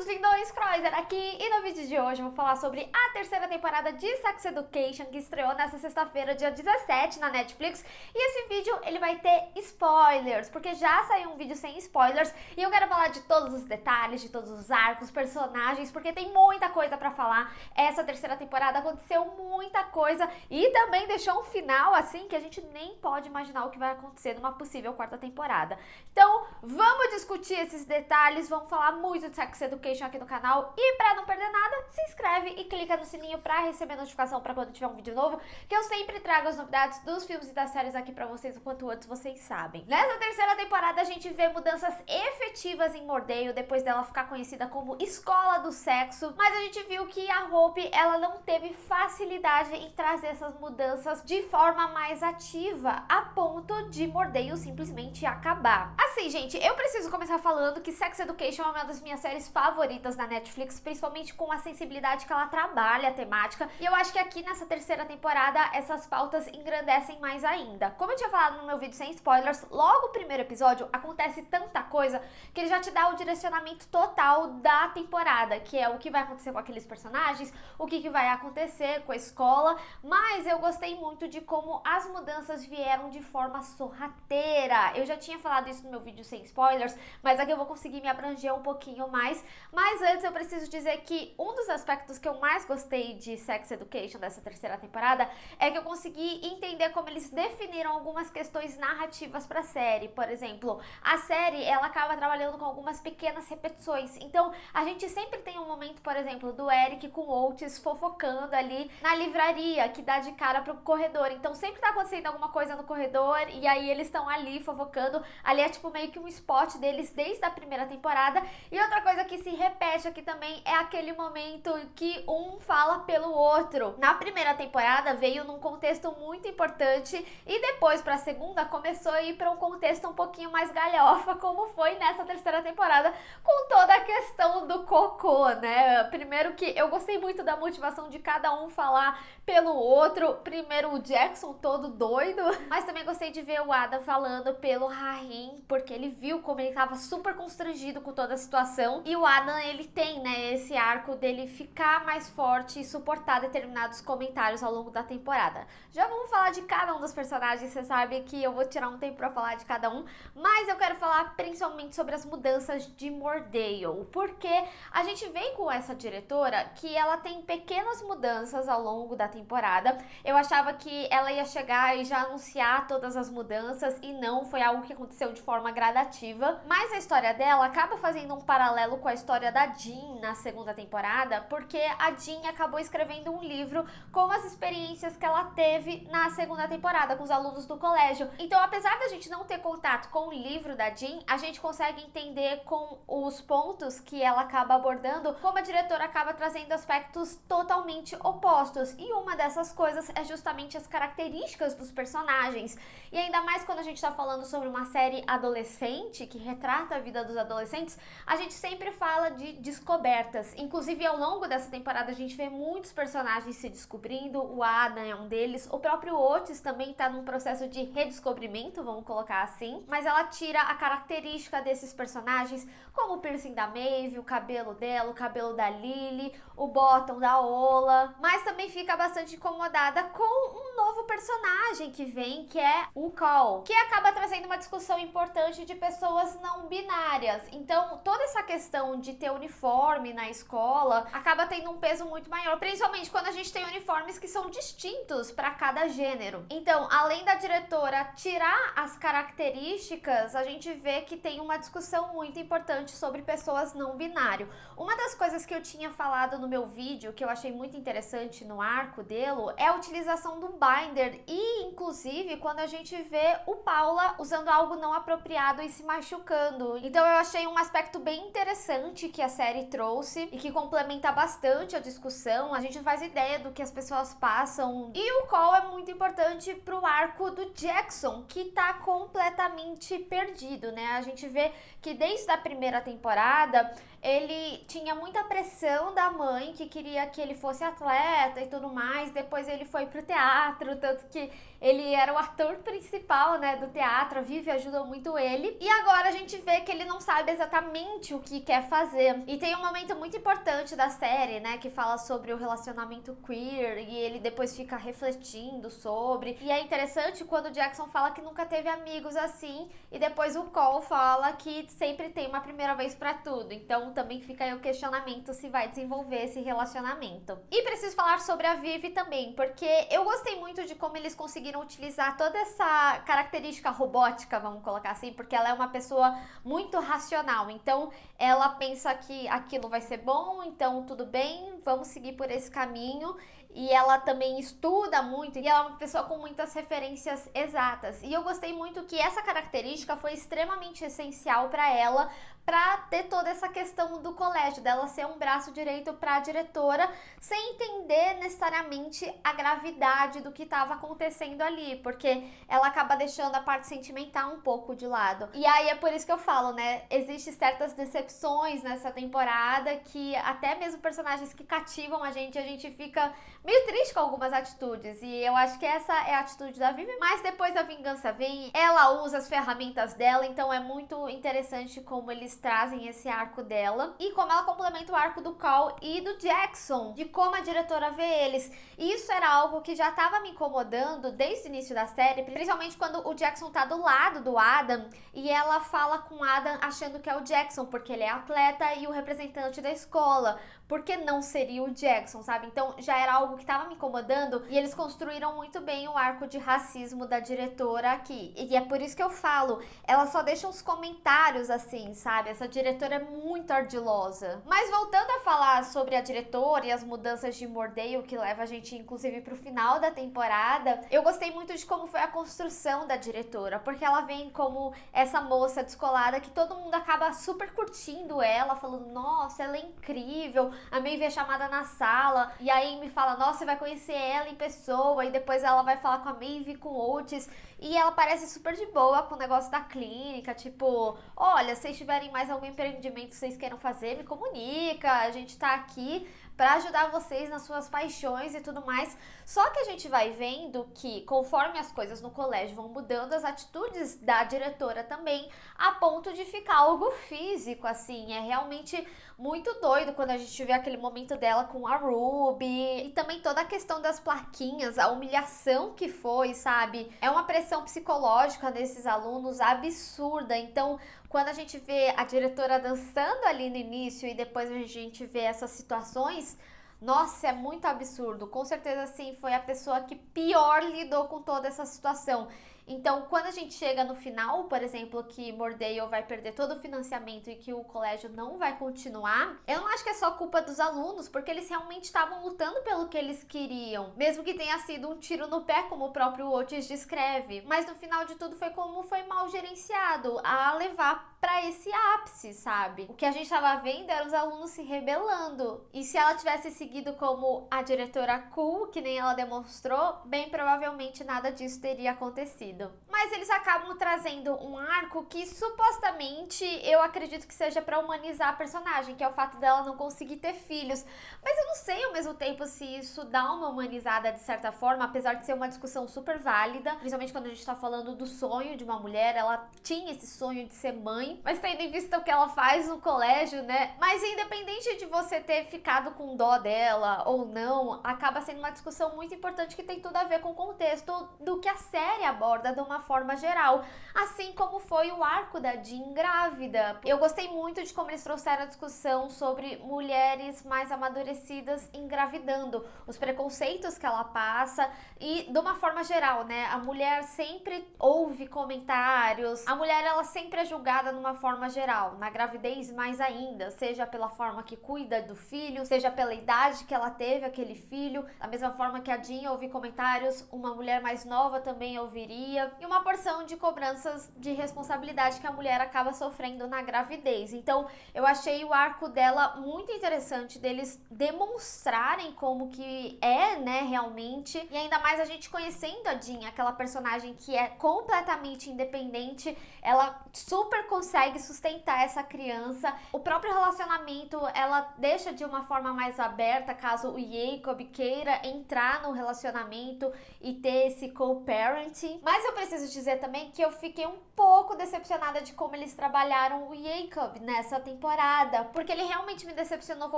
seus lindões, Croiser aqui, e no vídeo de hoje eu vou falar sobre a terceira temporada de Sex Education, que estreou nessa sexta-feira, dia 17, na Netflix, e esse vídeo ele vai ter spoilers, porque já saiu um vídeo sem spoilers, e eu quero falar de todos os detalhes, de todos os arcos, personagens, porque tem muita coisa pra falar. Essa terceira temporada aconteceu muita coisa, e também deixou um final, assim, que a gente nem pode imaginar o que vai acontecer numa possível quarta temporada. Então, vamos discutir esses detalhes, vamos falar muito de Sex Education aqui no canal, e pra não perder nada, se inscreve e clica no sininho pra receber notificação pra quando tiver um vídeo novo, que eu sempre trago as novidades dos filmes e das séries aqui pra vocês o quanto antes vocês sabem. Nessa terceira temporada a gente vê mudanças efetivas em Mordale, depois dela ficar conhecida como Escola do Sexo, mas a gente viu que a Hope, ela não teve facilidade em trazer essas mudanças de forma mais ativa, a ponto de Mordale simplesmente acabar. Assim, gente, eu preciso começar falando que Sex Education é uma das minhas séries favoritas da Netflix, principalmente com a sensibilidade que ela trabalha a temática, e eu acho que aqui nessa terceira temporada essas pautas engrandecem mais ainda. Como eu tinha falado no meu vídeo sem spoilers, logo no primeiro episódio acontece tanta coisa que ele já te dá o direcionamento total da temporada, que é o que vai acontecer com aqueles personagens, o que vai acontecer com a escola, mas eu gostei muito de como as mudanças vieram de forma sorrateira. Eu já tinha falado isso no meu vídeo sem spoilers, mas aqui eu vou conseguir me abranger um pouquinho mais. Mas antes eu preciso dizer que um dos aspectos que eu mais gostei de Sex Education dessa terceira temporada é que eu consegui entender como eles definiram algumas questões narrativas para a série. Por exemplo, a série ela acaba trabalhando com algumas pequenas repetições. Então a gente sempre tem um momento, por exemplo, do Eric com o Otis fofocando ali na livraria, que dá de cara pro corredor. Então sempre tá acontecendo alguma coisa no corredor e aí eles estão ali fofocando. Ali é tipo meio que um spot deles desde a primeira temporada. E outra coisa que se repete aqui também é aquele momento que um fala pelo outro. Na primeira temporada veio num contexto muito importante e depois pra segunda começou a ir pra um contexto um pouquinho mais galhofa, como foi nessa terceira temporada, com toda a questão do cocô, né? Primeiro que eu gostei muito da motivação de cada um falar pelo outro. Primeiro o Jackson todo doido, mas também gostei de ver o Adam falando pelo Rahim, porque ele viu como ele tava super constrangido com toda a situação, e o Adam, ele tem, né, esse arco dele ficar mais forte e suportar determinados comentários ao longo da temporada. Já vamos falar de cada um dos personagens, você sabe que eu vou tirar um tempo pra falar de cada um, mas eu quero falar principalmente sobre as mudanças de Mordale, porque a gente vem com essa diretora que ela tem pequenas mudanças ao longo da temporada. Eu achava que ela ia chegar e já anunciar todas as mudanças, e não, foi algo que aconteceu de forma gradativa, mas a história dela acaba fazendo um paralelo com a história da Jean na segunda temporada, porque a Jean acabou escrevendo um livro com as experiências que ela teve na segunda temporada com os alunos do colégio. Então, apesar da gente não ter contato com o livro da Jean, a gente consegue entender com os pontos que ela acaba abordando como a diretora acaba trazendo aspectos totalmente opostos, e uma dessas coisas é justamente as características dos personagens. E ainda mais quando a gente tá falando sobre uma série adolescente, que retrata a vida dos adolescentes, a gente sempre fala de descobertas. Inclusive, ao longo dessa temporada, a gente vê muitos personagens se descobrindo, o Adam é um deles, o próprio Otis também tá num processo de redescobrimento, vamos colocar assim, mas ela tira a característica desses personagens, como o piercing da Maeve, o cabelo dela, o cabelo da Lily, o bottom da Ola, mas também fica bastante incomodada com um novo personagem que vem, que é o Call, que acaba trazendo uma discussão importante de pessoas não binárias. Então, toda essa questão de ter uniforme na escola acaba tendo um peso muito maior, principalmente quando a gente tem uniformes que são distintos para cada gênero. Então, além da diretora tirar as características, a gente vê que tem uma discussão muito importante sobre pessoas não binário. Uma das coisas que eu tinha falado no meu vídeo, que eu achei muito interessante no arco dele, é a utilização do binder, e inclusive quando a gente vê o Paula usando algo não apropriado e se machucando. Então eu achei um aspecto bem interessante que a série trouxe e que complementa bastante a discussão. A gente faz ideia do que as pessoas passam, e o Cole é muito importante pro arco do Jackson, que tá completamente perdido, né? A gente vê que desde a primeira temporada ele tinha muita pressão da mãe, que queria que ele fosse atleta e tudo mais. Depois ele foi pro teatro, tanto que ele era o ator principal, né, do teatro. A Vivi ajudou muito ele. E agora a gente vê que ele não sabe exatamente o que quer fazer. E tem um momento muito importante da série, né, que fala sobre o relacionamento queer, e ele depois fica refletindo sobre. E é interessante quando o Jackson fala que nunca teve amigos assim, e depois o Cole fala que sempre tem uma primeira vez pra tudo. Então também fica aí o questionamento se vai desenvolver esse relacionamento. E preciso falar sobre a Vivi também, porque eu gostei muito de como eles conseguiram utilizar toda essa característica robótica, vamos colocar assim, porque ela é uma pessoa muito racional. Então ela pensa que aquilo vai ser bom, então tudo bem, vamos seguir por esse caminho. E ela também estuda muito, e ela é uma pessoa com muitas referências exatas. E eu gostei muito que essa característica foi extremamente essencial para ela, para ter toda essa questão do colégio, dela ser um braço direito para a diretora, sem entender necessariamente a gravidade do que estava acontecendo ali, porque ela acaba deixando a parte sentimental um pouco de lado. E aí é por isso que eu falo, né, existem certas decepções nessa temporada, que até mesmo personagens que cativam a gente fica meio triste com algumas atitudes, e eu acho que essa é a atitude da Vivi, mas depois a vingança vem, ela usa as ferramentas dela, então é muito interessante como eles trazem esse arco dela, e como ela complementa o arco do Cal e do Jackson, de como a diretora vê eles. E isso era algo que já estava me incomodando desde o início da série, principalmente quando o Jackson tá do lado do Adam, e ela fala com o Adam achando que é o Jackson, porque ele é atleta e o representante da escola, porque não seria o Jackson, sabe? Então já era algo que tava me incomodando, e eles construíram muito bem o arco de racismo da diretora aqui. E é por isso que eu falo, ela só deixa uns comentários assim, sabe? Essa diretora é muito ardilosa. Mas voltando a falar sobre a diretora e as mudanças de Mordale, que leva a gente inclusive pro final da temporada, eu gostei muito de como foi a construção da diretora, porque ela vem como essa moça descolada que todo mundo acaba super curtindo ela, falando, nossa, ela é incrível, a Maeve é chamada na sala, e aí me fala, nossa, você vai conhecer ela em pessoa, e depois ela vai falar com a Maeve e com o Otis, e ela parece super de boa com o negócio da clínica, tipo, olha, se vocês tiverem mais algum empreendimento que vocês queiram fazer, me comunica, a gente tá aqui para ajudar vocês nas suas paixões e tudo mais. Só que a gente vai vendo que, conforme as coisas no colégio vão mudando, as atitudes da diretora também, a ponto de ficar algo físico, assim. É realmente muito doido quando a gente vê aquele momento dela com a Ruby, e também toda a questão das plaquinhas, a humilhação que foi, sabe? É uma pressão psicológica desses alunos absurda. Então, quando a gente vê a diretora dançando ali no início e depois a gente vê essas situações, nossa, é muito absurdo. Com certeza, sim, foi a pessoa que pior lidou com toda essa situação. Então, quando a gente chega no final, por exemplo, que Mordale vai perder todo o financiamento e que o colégio não vai continuar, eu não acho que é só culpa dos alunos, porque eles realmente estavam lutando pelo que eles queriam, mesmo que tenha sido um tiro no pé, como o próprio Otis descreve. Mas no final de tudo foi como foi mal gerenciado, a levar pra esse ápice, sabe? O que a gente tava vendo era os alunos se rebelando. E se ela tivesse seguido como a diretora cool, que nem ela demonstrou, bem provavelmente nada disso teria acontecido. Mas eles acabam trazendo um arco que supostamente eu acredito que seja pra humanizar a personagem, que é o fato dela não conseguir ter filhos. Mas eu não sei ao mesmo tempo se isso dá uma humanizada de certa forma, apesar de ser uma discussão super válida, principalmente quando a gente tá falando do sonho de uma mulher. Ela tinha esse sonho de ser mãe, mas tendo em vista o que ela faz no colégio, né? Mas independente de você ter ficado com dó dela ou não, acaba sendo uma discussão muito importante que tem tudo a ver com o contexto do que a série aborda de uma forma geral, assim como foi o arco da Jean grávida. Eu gostei muito de como eles trouxeram a discussão sobre mulheres mais amadurecidas engravidando, os preconceitos que ela passa e de uma forma geral, né? A mulher sempre ouve comentários, a mulher ela sempre é julgada numa forma geral, na gravidez mais ainda, seja pela forma que cuida do filho, seja pela idade que ela teve aquele filho, da mesma forma que a Jean ouve comentários, uma mulher mais nova também ouviria, e uma porção de cobranças de responsabilidade que a mulher acaba sofrendo na gravidez. Então, eu achei o arco dela muito interessante, deles demonstrarem como que é, né, realmente, e ainda mais a gente conhecendo a Jean, aquela personagem que é completamente independente, ela super consegue consegue sustentar essa criança. O próprio relacionamento, ela deixa de uma forma mais aberta, caso o Jacob queira entrar no relacionamento e ter esse co-parenting. Mas eu preciso dizer também que eu fiquei um pouco decepcionada de como eles trabalharam o Jacob nessa temporada, porque ele realmente me decepcionou com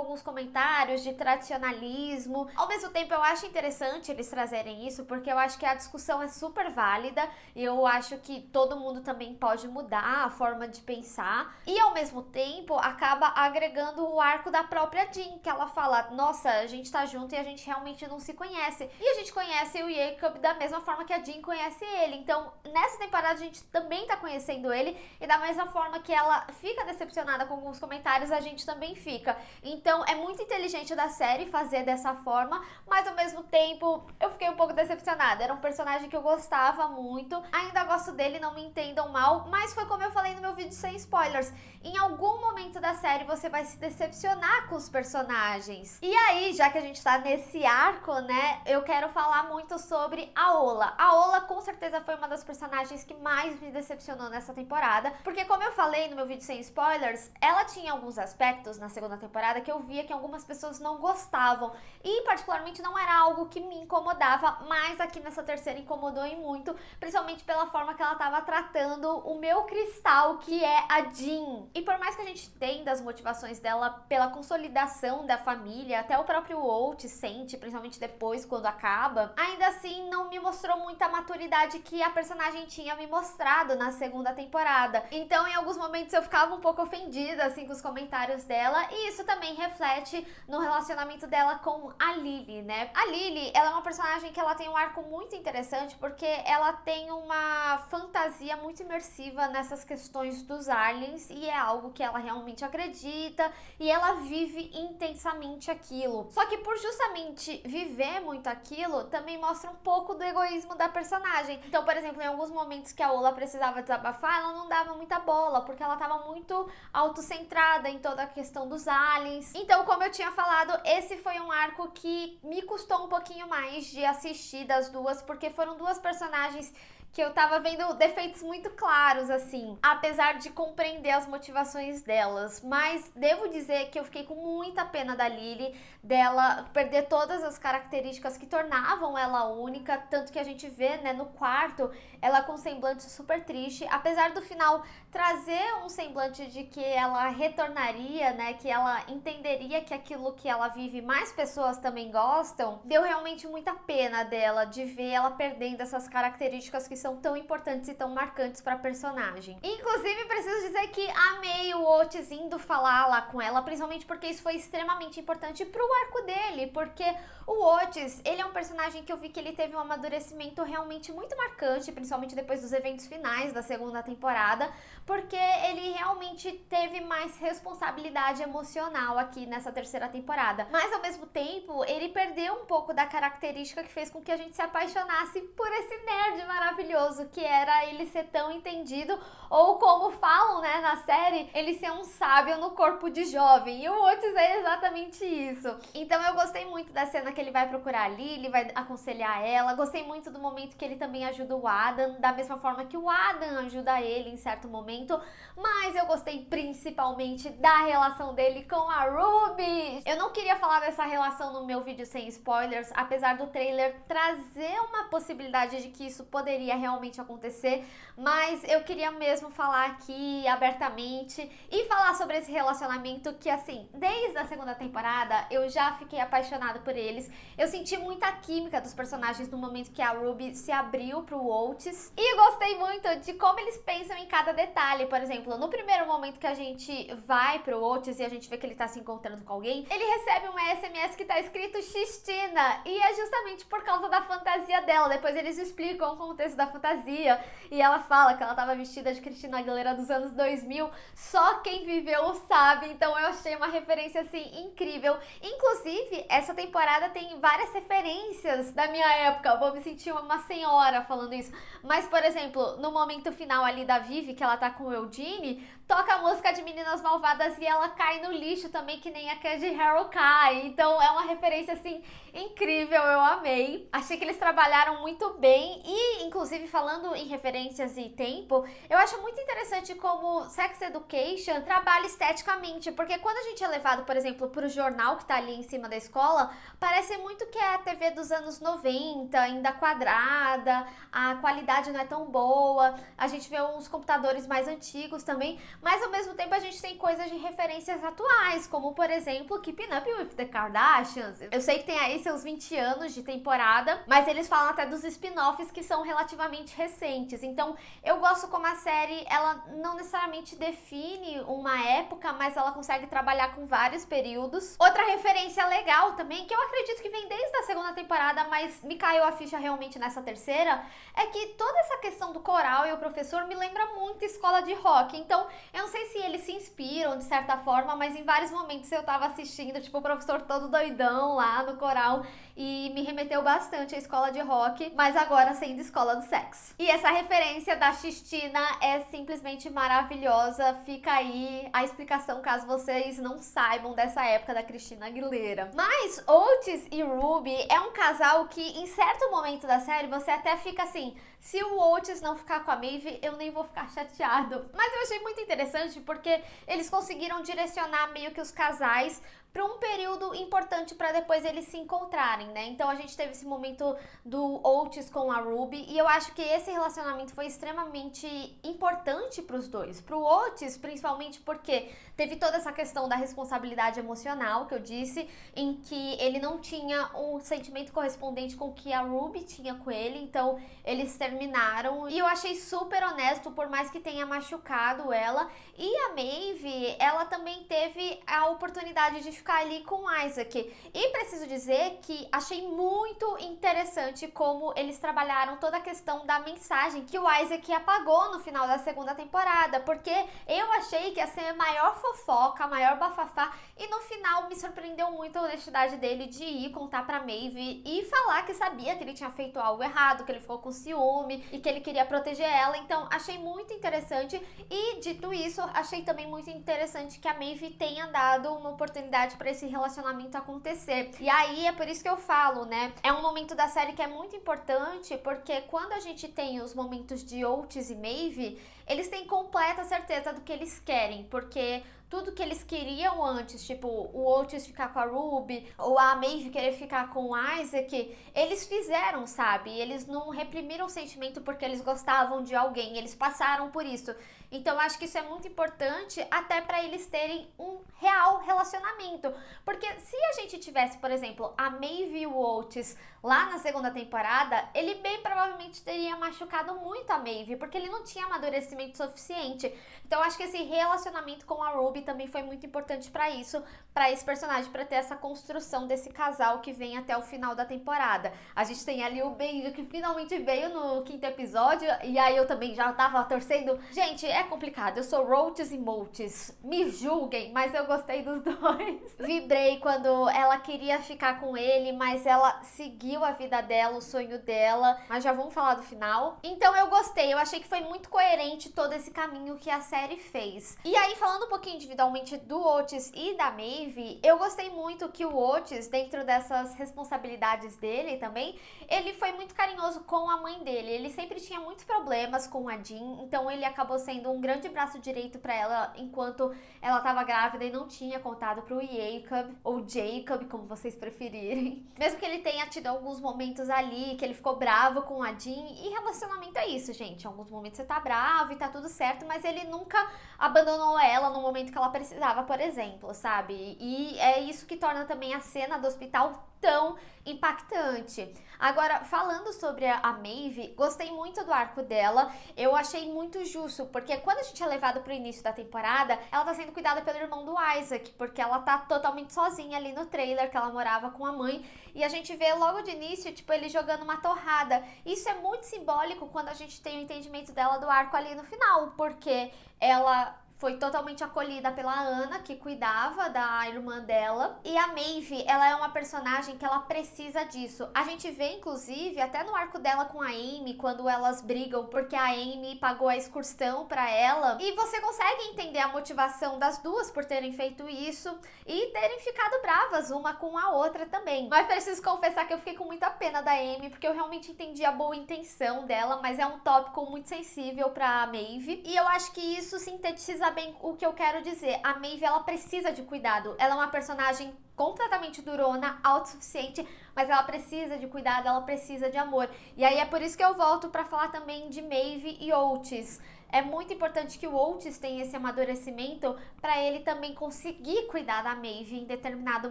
alguns comentários de tradicionalismo. Ao mesmo tempo, eu acho interessante eles trazerem isso, porque eu acho que a discussão é super válida e eu acho que todo mundo também pode mudar a forma de pensar. E ao mesmo tempo, acaba agregando o arco da própria Jean, que ela fala, nossa, a gente tá junto e a gente realmente não se conhece. E a gente conhece o Jacob da mesma forma que a Jean conhece ele. Então, nessa temporada a gente também tá conhecendo ele e da mesma forma que ela fica decepcionada com alguns comentários, a gente também fica. Então, é muito inteligente da série fazer dessa forma, mas ao mesmo tempo, eu fiquei um pouco decepcionada. Era um personagem que eu gostava muito. Ainda gosto dele, não me entendam mal, mas foi como eu falei no meu vídeo sem spoilers. Em algum momento da série você vai se decepcionar com os personagens. E aí, já que a gente tá nesse arco, né, eu quero falar muito sobre a Ola. A Ola com certeza foi uma das personagens que mais me decepcionou nessa temporada, porque como eu falei no meu vídeo sem spoilers, ela tinha alguns aspectos na segunda temporada que eu via que algumas pessoas não gostavam, e particularmente não era algo que me incomodava, mas aqui nessa terceira incomodou e muito, principalmente pela forma que ela tava tratando o meu cristal, que é a Jean. E por mais que a gente entenda as motivações dela pela consolidação da família, até o próprio Walt sente, principalmente depois quando acaba, ainda assim não me mostrou muita maturidade que a personagem tinha me mostrado na segunda temporada. Então em alguns momentos eu ficava um pouco ofendida assim com os comentários dela, e isso também reflete no relacionamento dela com a Lily, né? A Lily, ela é uma personagem que ela tem um arco muito interessante porque ela tem uma fantasia muito imersiva nessas questões dos aliens e é algo que ela realmente acredita e ela vive intensamente aquilo. Só que por justamente viver muito aquilo, também mostra um pouco do egoísmo da personagem. Então, por exemplo, em alguns momentos que a Ola precisava desabafar, ela não dava muita bola, porque ela estava muito autocentrada em toda a questão dos aliens. Então, como eu tinha falado, esse foi um arco que me custou um pouquinho mais de assistir das duas, porque foram duas personagens que eu tava vendo defeitos muito claros, assim, apesar de compreender as motivações delas. Mas devo dizer que eu fiquei com muita pena da Lily, dela perder todas as características que tornavam ela única, tanto que a gente vê, né, no quarto, ela com um semblante super triste, apesar do final trazer um semblante de que ela retornaria, né, que ela entenderia que aquilo que ela vive mais pessoas também gostam, deu realmente muita pena dela, de ver ela perdendo essas características que são tão importantes e tão marcantes pra personagem. Inclusive, preciso dizer que amei o Otis indo falar lá com ela, principalmente porque isso foi extremamente importante pro arco dele, porque o Otis, ele é um personagem que eu vi que ele teve um amadurecimento realmente muito marcante, principalmente depois dos eventos finais da segunda temporada, porque ele realmente teve mais responsabilidade emocional aqui nessa terceira temporada. Mas, ao mesmo tempo, ele perdeu um pouco da característica que fez com que a gente se apaixonasse por esse nerd maravilhoso, que era ele ser tão entendido, ou como falam, né, na série, ele ser um sábio no corpo de jovem. E o Otis é exatamente isso. Então eu gostei muito da cena que ele vai procurar a Lily, vai aconselhar ela. Gostei muito do momento que ele também ajuda o Adam, da mesma forma que o Adam ajuda ele em certo momento. Mas eu gostei principalmente da relação dele com a Ruby. Eu não queria falar dessa relação no meu vídeo sem spoilers, apesar do trailer trazer uma possibilidade de que isso poderia realmente acontecer, mas eu queria mesmo falar aqui abertamente e falar sobre esse relacionamento que, assim, desde a segunda temporada eu já fiquei apaixonada por eles. Eu senti muita química dos personagens no momento que a Ruby se abriu pro Otis, e gostei muito de como eles pensam em cada detalhe. Por exemplo, no primeiro momento que a gente vai pro Otis e a gente vê que ele tá se encontrando com alguém, ele recebe uma SMS que tá escrito Xistina, e é justamente por causa da fantasia dela. Depois eles explicam o contexto da fantasia e ela fala que ela tava vestida de Christina Aguilera dos anos 2000, só quem viveu sabe. Então eu achei uma referência assim incrível. Inclusive, essa temporada tem várias referências da minha época. Eu vou me sentir uma senhora falando isso. Mas, por exemplo, no momento final ali da Vivi, que ela tá com o Eugene, toca a música de Meninas Malvadas e ela cai no lixo também, que nem a Candy Harrow cai. Então é uma referência, assim, incrível, eu amei. Achei que eles trabalharam muito bem e, inclusive, falando em referências e tempo, eu acho muito interessante como Sex Education trabalha esteticamente, porque quando a gente é levado, por exemplo, pro jornal que tá ali em cima da escola, parece muito que é a TV dos anos 90, ainda quadrada, a qualidade não é tão boa, a gente vê uns computadores mais antigos também, mas ao mesmo tempo a gente tem coisas de referências atuais, como por exemplo Keeping Up with the Kardashians. Eu sei que tem aí seus 20 anos de temporada, mas eles falam até dos spin-offs que são relativamente recentes. Então eu gosto como a série, ela não necessariamente define uma época, mas ela consegue trabalhar com vários períodos. Outra referência legal também, que eu acredito que vem desde a segunda temporada, mas me caiu a ficha realmente nessa terceira, é que toda essa questão do coral e o professor me lembra muito escola de rock. Então eu não sei se eles se inspiram de certa forma, mas em vários momentos eu tava assistindo, tipo, o professor todo doidão lá no coral, e me remeteu bastante à escola de rock, mas agora sendo escola do sexo. E essa referência da Cristina é simplesmente maravilhosa. Fica aí a explicação caso vocês não saibam dessa época da Christina Aguilera. Mas Otis e Ruby é um casal que em certo momento da série você até fica assim, se o Otis não ficar com a Maeve, eu nem vou ficar chateado. Mas eu achei muito interessante porque eles conseguiram direcionar meio que os casais para um período importante para depois eles se encontrarem, né? Então a gente teve esse momento do Otis com a Ruby e eu acho que esse relacionamento foi extremamente importante para os dois. Pro Otis, principalmente porque teve toda essa questão da responsabilidade emocional que eu disse, em que ele não tinha um sentimento correspondente com o que a Ruby tinha com ele, então eles terminaram. E eu achei super honesto, por mais que tenha machucado ela. E a Maeve, ela também teve a oportunidade de ficar ali com o Isaac. E preciso dizer que achei muito interessante como eles trabalharam toda a questão da mensagem que o Isaac apagou no final da segunda temporada, porque eu achei que ia ser a maior fofoca, a maior bafafá, e no final me surpreendeu muito a honestidade dele de ir contar pra Maeve e falar que sabia que ele tinha feito algo errado, que ele ficou com ciúme e que ele queria proteger ela. Então achei muito interessante e, dito isso, achei também muito interessante que a Maeve tenha dado uma oportunidade para esse relacionamento acontecer. E aí é por isso que eu falo, né? É um momento da série que é muito importante, porque quando a gente tem os momentos de Otis e Maeve, eles têm completa certeza do que eles querem, porque tudo que eles queriam antes, tipo o Otis ficar com a Ruby ou a Maeve querer ficar com o Isaac, eles fizeram, sabe? Eles não reprimiram o sentimento porque eles gostavam de alguém, eles passaram por isso. Então acho que isso é muito importante até para eles terem um real relacionamento, porque se a gente tivesse, por exemplo, a Maeve e o Otis lá na segunda temporada, ele bem provavelmente teria machucado muito a Maeve, porque ele não tinha amadurecimento suficiente. Então acho que esse relacionamento com a Ruby também foi muito importante para isso, para esse personagem, para ter essa construção desse casal que vem até o final da temporada. A gente tem ali o beijo que finalmente veio no quinto episódio, e aí eu também já tava torcendo. Gente, é complicado, eu sou Roaches e Moaches, me julguem, mas eu gostei dos dois. Vibrei quando ela queria ficar com ele, mas ela seguiu a vida dela, o sonho dela, mas já vamos falar do final. Então eu gostei, eu achei que foi muito coerente todo esse caminho que a série fez. E aí, falando um pouquinho individualmente do Otis e da Maeve, eu gostei muito que o Otis, dentro dessas responsabilidades dele também, ele foi muito carinhoso com a mãe dele. Ele sempre tinha muitos problemas com a Jean, então ele acabou sendo um grande braço direito para ela enquanto ela estava grávida e não tinha contado pro Jacob, ou Jacob, como vocês preferirem. Mesmo que ele tenha tido alguns momentos ali que ele ficou bravo com a Jean, e relacionamento é isso, gente. Em alguns momentos você tá bravo e tá tudo certo, mas ele nunca abandonou ela no momento que ela precisava, por exemplo, sabe? E é isso que torna também a cena do hospital tão impactante. Agora, falando sobre a Maeve, gostei muito do arco dela, eu achei muito justo, porque quando a gente é levado pro início da temporada, ela tá sendo cuidada pelo irmão do Isaac, porque ela tá totalmente sozinha ali no trailer, que ela morava com a mãe, e a gente vê logo de início, tipo, ele jogando uma torrada. Isso é muito simbólico quando a gente tem o entendimento dela do arco ali no final, porque ela foi totalmente acolhida pela Anna, que cuidava da irmã dela. E a Maeve, ela é uma personagem que ela precisa disso. A gente vê, inclusive, até no arco dela com a Amy, quando elas brigam porque a Amy pagou a excursão pra ela. E você consegue entender a motivação das duas por terem feito isso e terem ficado bravas uma com a outra também. Mas preciso confessar que eu fiquei com muita pena da Amy, porque eu realmente entendi a boa intenção dela, mas é um tópico muito sensível pra Maeve. E eu acho que isso sintetiza bem o que eu quero dizer. A Maeve, ela precisa de cuidado. Ela é uma personagem completamente durona, autossuficiente, mas ela precisa de cuidado, ela precisa de amor. E aí é por isso que eu volto pra falar também de Maeve e Otis. É muito importante que o Otis tenha esse amadurecimento para ele também conseguir cuidar da Maeve em determinado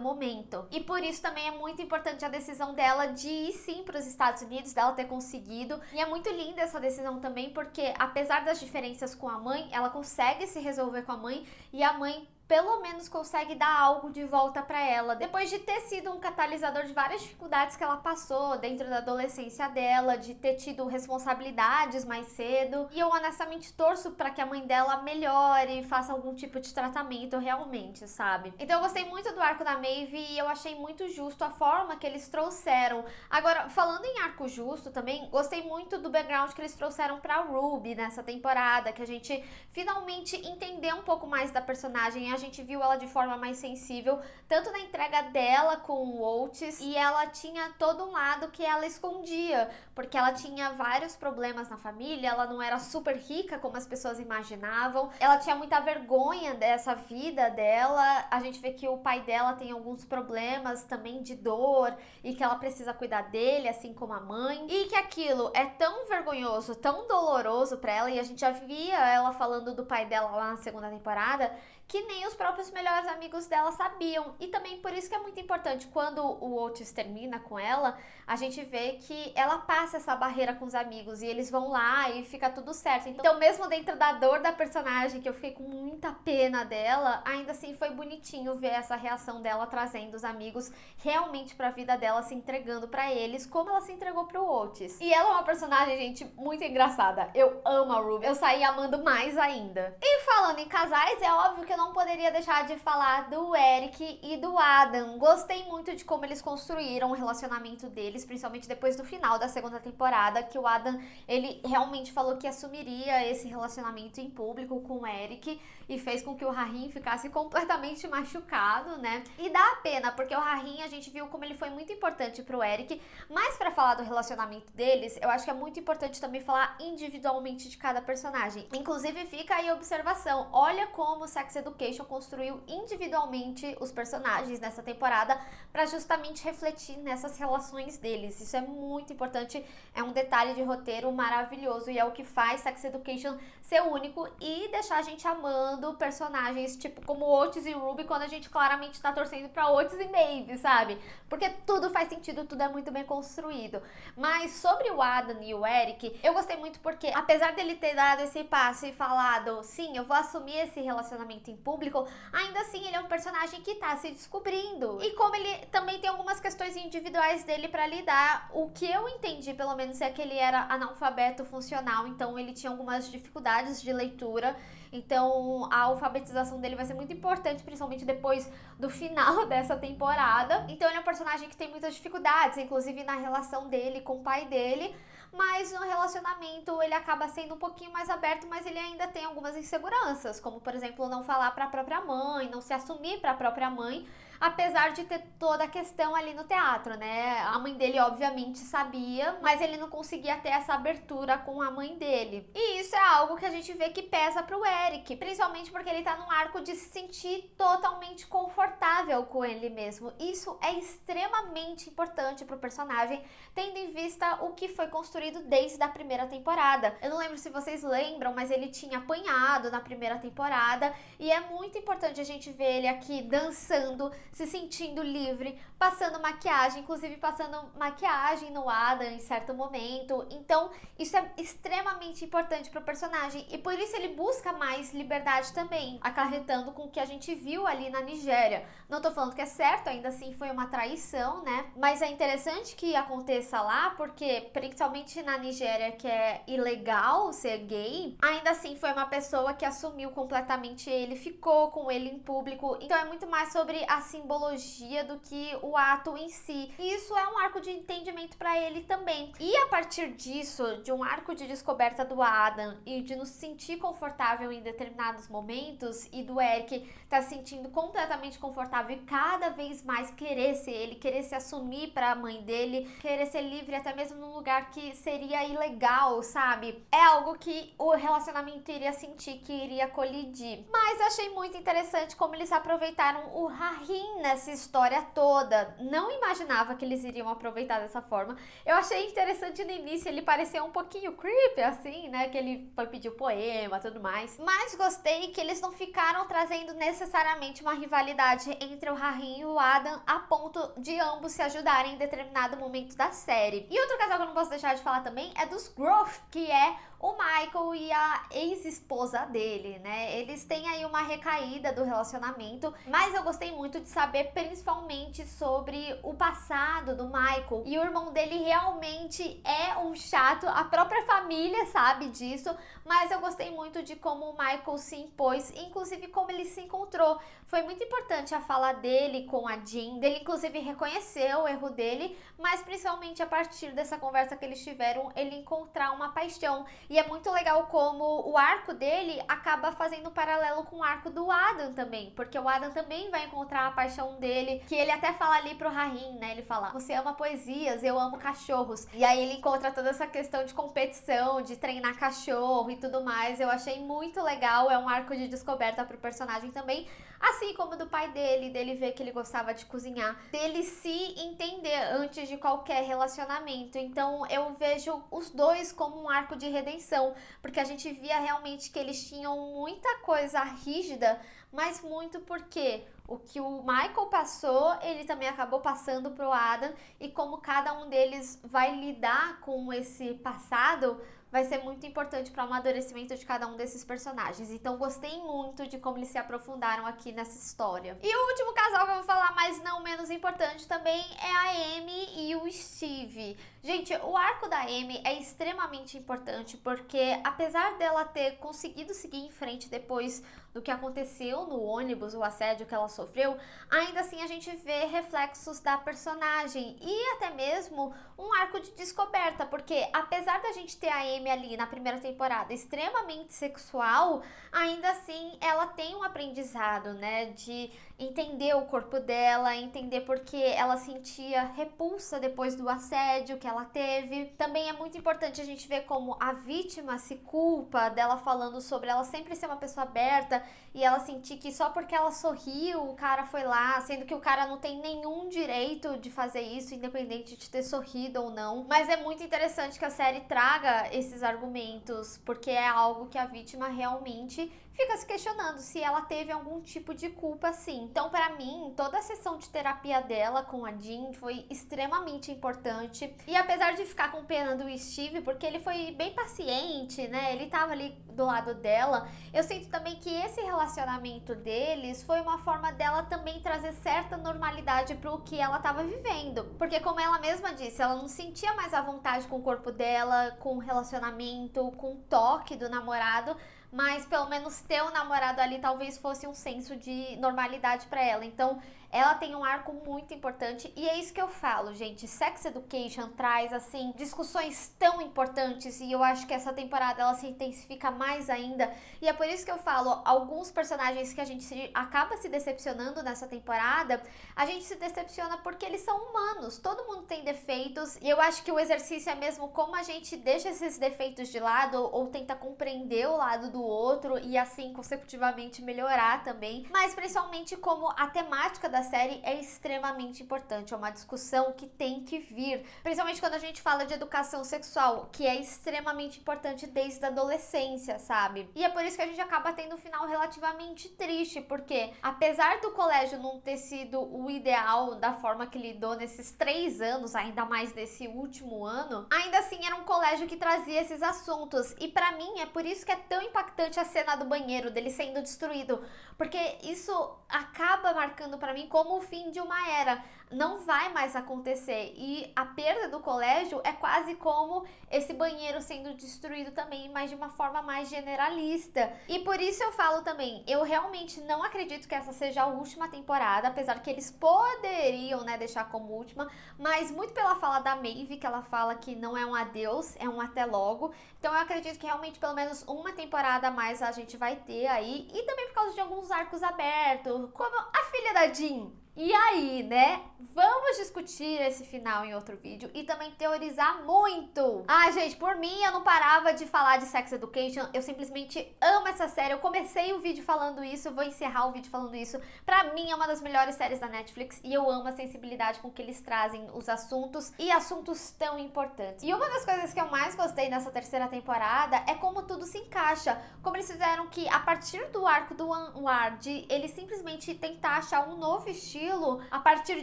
momento. E por isso também é muito importante a decisão dela de ir sim para os Estados Unidos, dela ter conseguido. E é muito linda essa decisão também, porque apesar das diferenças com a mãe, ela consegue se resolver com a mãe e a mãe pelo menos consegue dar algo de volta pra ela, depois de ter sido um catalisador de várias dificuldades que ela passou dentro da adolescência dela, de ter tido responsabilidades mais cedo. E eu honestamente torço pra que a mãe dela melhore, faça algum tipo de tratamento realmente, sabe? Então eu gostei muito do arco da Maeve e eu achei muito justo a forma que eles trouxeram. Agora, falando em arco justo também, gostei muito do background que eles trouxeram pra Ruby nessa temporada, que a gente finalmente entendeu um pouco mais da personagem. A gente viu ela de forma mais sensível, tanto na entrega dela com o Otis, e ela tinha todo um lado que ela escondia, porque ela tinha vários problemas na família, ela não era super rica como as pessoas imaginavam, ela tinha muita vergonha dessa vida dela. A gente vê que o pai dela tem alguns problemas também de dor e que ela precisa cuidar dele, assim como a mãe, e que aquilo é tão vergonhoso, tão doloroso pra ela, e a gente já via ela falando do pai dela lá na segunda temporada, que nem os próprios melhores amigos dela sabiam. E também por isso que é muito importante, quando o Otis termina com ela, a gente vê que ela passa essa barreira com os amigos e eles vão lá e fica tudo certo. Então mesmo dentro da dor da personagem, que eu fiquei com muita pena dela, ainda assim foi bonitinho ver essa reação dela trazendo os amigos realmente pra vida dela, se entregando pra eles, como ela se entregou pro Otis. E ela é uma personagem, gente, muito engraçada. Eu amo a Ruby, eu saí amando mais ainda. E falando em casais, é óbvio que eu não poderia deixar de falar do Eric e do Adam. Gostei muito de como eles construíram o relacionamento deles, principalmente depois do final da segunda temporada, que o Adam, ele realmente falou que assumiria esse relacionamento em público com o Eric e fez com que o Rahim ficasse completamente machucado, né? E dá pena, porque o Rahim, a gente viu como ele foi muito importante pro Eric, mas pra falar do relacionamento deles, eu acho que é muito importante também falar individualmente de cada personagem. Inclusive, fica aí a observação, olha como Sex Education construiu individualmente os personagens nessa temporada para justamente refletir nessas relações deles. Isso é muito importante, é um detalhe de roteiro maravilhoso e é o que faz Sex Education ser único e deixar a gente amando personagens tipo como Otis e Ruby, quando a gente claramente tá torcendo pra Otis e Maeve, sabe? Porque tudo faz sentido, tudo é muito bem construído. Mas sobre o Adam e o Eric, eu gostei muito porque, apesar dele ter dado esse passo e falado, sim, eu vou assumir esse relacionamento em público, ainda assim ele é um personagem que tá se descobrindo. E como ele também tem algumas questões individuais dele pra lidar, o que eu entendi, pelo menos, é que ele era analfabeto funcional, então ele tinha algumas dificuldades de leitura. Então a alfabetização dele vai ser muito importante, principalmente depois do final dessa temporada. Então ele é um personagem que tem muitas dificuldades, inclusive na relação dele com o pai dele. Mas no relacionamento ele acaba sendo um pouquinho mais aberto, mas ele ainda tem algumas inseguranças, como por exemplo não falar para a própria mãe, não se assumir para a própria mãe, apesar de ter toda a questão ali no teatro, né? A mãe dele obviamente sabia, mas ele não conseguia ter essa abertura com a mãe dele. E isso é algo que a gente vê que pesa pro Eric, principalmente porque ele tá num arco de se sentir totalmente confortável com ele mesmo. Isso é extremamente importante pro personagem, tendo em vista o que foi construído desde a primeira temporada. Eu não lembro se vocês lembram, mas ele tinha apanhado na primeira temporada e é muito importante a gente ver ele aqui dançando, se sentindo livre, passando maquiagem, inclusive passando maquiagem no Adam em certo momento. Então, isso é extremamente importante pro personagem e por isso ele busca mais liberdade também, acarretando com o que a gente viu ali na Nigéria. Não tô falando que é certo, ainda assim foi uma traição, né? Mas é interessante que aconteça lá, porque principalmente na Nigéria, que é ilegal ser gay, ainda assim foi uma pessoa que assumiu completamente ele, ficou com ele em público. Então é muito mais sobre a simbologia do que o ato em si. E isso é um arco de entendimento para ele também. E a partir disso, de um arco de descoberta do Adam e de nos sentir confortável em determinados momentos e do Eric tá se sentindo completamente confortável e cada vez mais querer ser ele, querer se assumir para a mãe dele, querer ser livre até mesmo num lugar que seria ilegal, sabe? É algo que o relacionamento iria sentir que iria colidir. Mas eu achei muito interessante como eles aproveitaram o Rahim nessa história toda. Não imaginava que eles iriam aproveitar dessa forma. Eu achei interessante no início, ele parecia um pouquinho creepy, assim, né? Que ele foi pedir o poema e tudo mais. Mas gostei que eles não ficaram trazendo necessariamente uma rivalidade entre o Rahim e o Adam a ponto de ambos se ajudarem em determinado momento da série. E outro casal que eu não posso deixar de falar também é dos Groff, que é o Michael e a ex-esposa dele, né? Eles têm aí uma recaída do relacionamento, mas eu gostei muito de saber principalmente sobre o passado do Michael. E o irmão dele realmente é um chato, a própria família sabe disso, mas eu gostei muito de como o Michael se impôs, inclusive como ele se encontrou. Foi muito importante a fala dele com a Jean, dele inclusive reconhecer o erro dele, mas principalmente a partir dessa conversa que eles tiveram, ele encontrar uma paixão. E é muito legal como o arco dele acaba fazendo um paralelo com o arco do Adam também, porque o Adam também vai encontrar a paixão dele, que ele até fala ali pro Rahim, né? Ele fala, você ama poesias, eu amo cachorros. E aí ele encontra toda essa questão de competição, de treinar cachorro e tudo mais. Eu achei muito legal, é um arco de descoberta pro personagem também, assim como do pai dele ver que ele gostava de cozinhar, dele se entender antes de qualquer relacionamento. Então eu vejo os dois como um arco de redenção, porque a gente via realmente que eles tinham muita coisa rígida, mas muito porque o que o Michael passou, ele também acabou passando pro Adam, e como cada um deles vai lidar com esse passado, vai ser muito importante para o amadurecimento de cada um desses personagens. Então gostei muito de como eles se aprofundaram aqui nessa história. E o último casal que eu vou falar, mas não menos importante também, é a Amy e o Steve. Gente, o arco da Amy é extremamente importante porque apesar dela ter conseguido seguir em frente depois do que aconteceu no ônibus, o assédio que ela sofreu, ainda assim a gente vê reflexos da personagem e até mesmo um arco de descoberta, porque apesar da gente ter a Amy ali na primeira temporada extremamente sexual, ainda assim ela tem um aprendizado, né, de entender o corpo dela, entender porque ela sentia repulsa depois do assédio que ela teve. Também é muito importante a gente ver como a vítima se culpa dela, falando sobre ela sempre ser uma pessoa aberta e ela sentir que só porque ela sorriu o cara foi lá, sendo que o cara não tem nenhum direito de fazer isso, independente de ter sorrido ou não. Mas é muito interessante que a série traga esses argumentos, porque é algo que a vítima realmente fica se questionando se ela teve algum tipo de culpa, sim. Então, para mim, toda a sessão de terapia dela com a Jean foi extremamente importante. E apesar de ficar com pena do Steve, porque ele foi bem paciente, né? Ele tava ali do lado dela. Eu sinto também que esse relacionamento deles foi uma forma dela também trazer certa normalidade pro que ela tava vivendo. Porque como ela mesma disse, ela não sentia mais à vontade com o corpo dela, com o relacionamento, com o toque do namorado, mas pelo menos ter o namorado ali talvez fosse um senso de normalidade pra ela. Então ela tem um arco muito importante e é isso que eu falo, gente. Sex Education traz, assim, discussões tão importantes e eu acho que essa temporada ela se intensifica mais ainda. E é por isso que eu falo, alguns personagens que a gente acaba se decepcionando nessa temporada, a gente se decepciona porque eles são humanos. Todo mundo tem defeitos e eu acho que o exercício é mesmo como a gente deixa esses defeitos de lado ou tenta compreender o lado do outro e assim consecutivamente melhorar também. Mas principalmente como a temática da da série é extremamente importante, é uma discussão que tem que vir, principalmente quando a gente fala de educação sexual, que é extremamente importante desde a adolescência, sabe? E é por isso que a gente acaba tendo um final relativamente triste, porque apesar do colégio não ter sido o ideal da forma que lidou nesses 3 anos, ainda mais nesse último ano, ainda assim era um colégio que trazia esses assuntos. E pra mim é por isso que é tão impactante a cena do banheiro, dele sendo destruído, porque isso acaba marcando pra mim como o fim de uma era. Não vai mais acontecer, e a perda do colégio é quase como esse banheiro sendo destruído também, mas de uma forma mais generalista. E por isso eu falo também, eu realmente não acredito que essa seja a última temporada, apesar que eles poderiam, né, deixar como última, mas muito pela fala da Maeve, que ela fala que não é um adeus, é um até logo. Então eu acredito que realmente pelo menos uma temporada a mais a gente vai ter aí, e também por causa de alguns arcos abertos, como a filha da Jean. E aí, né? Vamos discutir esse final em outro vídeo e também teorizar muito. Ai, gente, por mim eu não parava de falar de Sex Education. Eu simplesmente amo essa série. Eu comecei o vídeo falando isso, eu vou encerrar o vídeo falando isso. Pra mim é uma das melhores séries da Netflix e eu amo a sensibilidade com que eles trazem os assuntos e assuntos tão importantes. E uma das coisas que eu mais gostei nessa terceira temporada é como tudo se encaixa. Como eles fizeram que a partir do arco do Ward, eles simplesmente tentar achar um novo estilo, a partir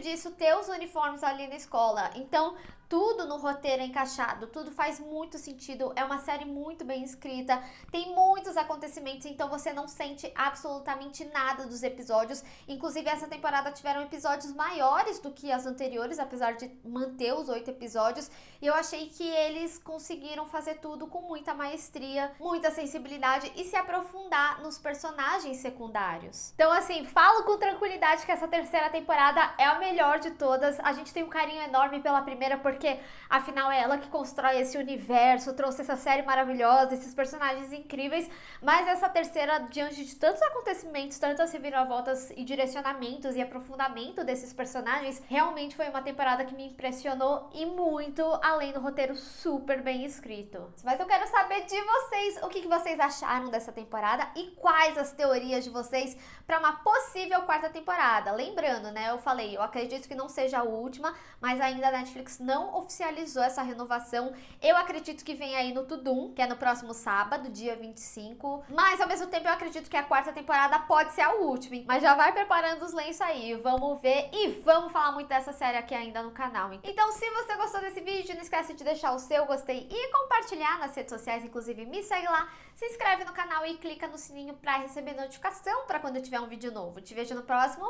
disso ter os uniformes ali na escola. Então tudo no roteiro é encaixado, tudo faz muito sentido, é uma série muito bem escrita, tem muitos acontecimentos, então você não sente absolutamente nada dos episódios. Inclusive essa temporada tiveram episódios maiores do que as anteriores, apesar de manter os 8 episódios, e eu achei que eles conseguiram fazer tudo com muita maestria, muita sensibilidade e se aprofundar nos personagens secundários. Então assim, falo com tranquilidade que essa terceira temporada é a melhor de todas. A gente tem um carinho enorme pela primeira, porque afinal é ela que constrói esse universo, trouxe essa série maravilhosa, esses personagens incríveis, mas essa terceira, diante de tantos acontecimentos, tantas reviravoltas e direcionamentos e aprofundamento desses personagens, realmente foi uma temporada que me impressionou e muito, além do roteiro super bem escrito. Mas eu quero saber de vocês, o que vocês acharam dessa temporada e quais as teorias de vocês para uma possível 4ª temporada. Lembrando, né, eu falei, eu acredito que não seja a última, mas ainda a Netflix não oficializou essa renovação. Eu acredito que vem aí no Tudum, que é no próximo sábado, dia 25. Mas ao mesmo tempo eu acredito que a 4ª temporada pode ser a última, hein? Mas já vai preparando os lenços aí, vamos ver e vamos falar muito dessa série aqui ainda no canal. Então se você gostou desse vídeo, não esquece de deixar o seu gostei e compartilhar nas redes sociais, inclusive me segue lá, se inscreve no canal e clica no sininho para receber notificação para quando eu tiver um vídeo novo. Te vejo no próximo.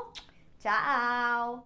Tchau!